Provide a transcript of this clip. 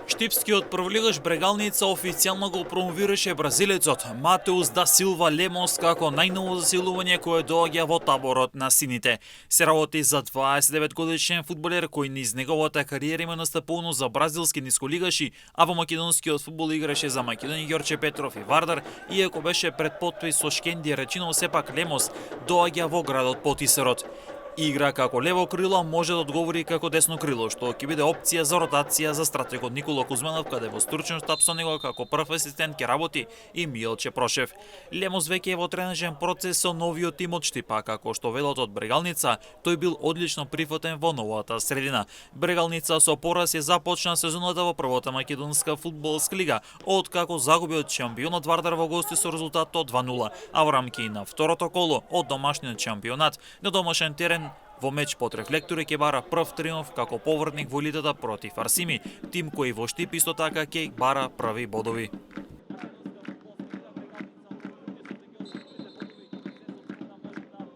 Штипскиот првлигаш Брегалница официјално го промовираше бразилецот Матеус да Силва Лемос како најново засилување кое доаѓа во таборот на сините. Се работи за 29-годишен фудбалер кој низ неговата кариера има настапувано за бразилски нисколигаши, а во македонскиот фудбал играше за Македонија Ѓорче Петров и Вардар, иако беше пред потпис со Шкендија Речинов, сепак Лемос доаѓа во градот Потисарот. Игра како лево крило, може да одговори како десно крило, што ќе биде опција за ротација за стратегот Никола Кузманов, каде во стручен штаб со него како прв асистент ќе работи и Милче Прошев. Лемос веќе е во тренажен процес со новиот тим од Штипа, како што велат од Брегалница, тој бил одлично прифатен во новата средина. Брегалница со пораз ја започна сезоната во првата македонска фудбалска лига, откако загуби од шампионот Вардар во гости со резултат од 2:0, а во рамки на второто коло од домашниот шампионат на домашен терен во меч под рефлектори ќе бара прв триумф како повратник во елитата против Арсими, тим кој во Штип исто така ќе бара први бодови.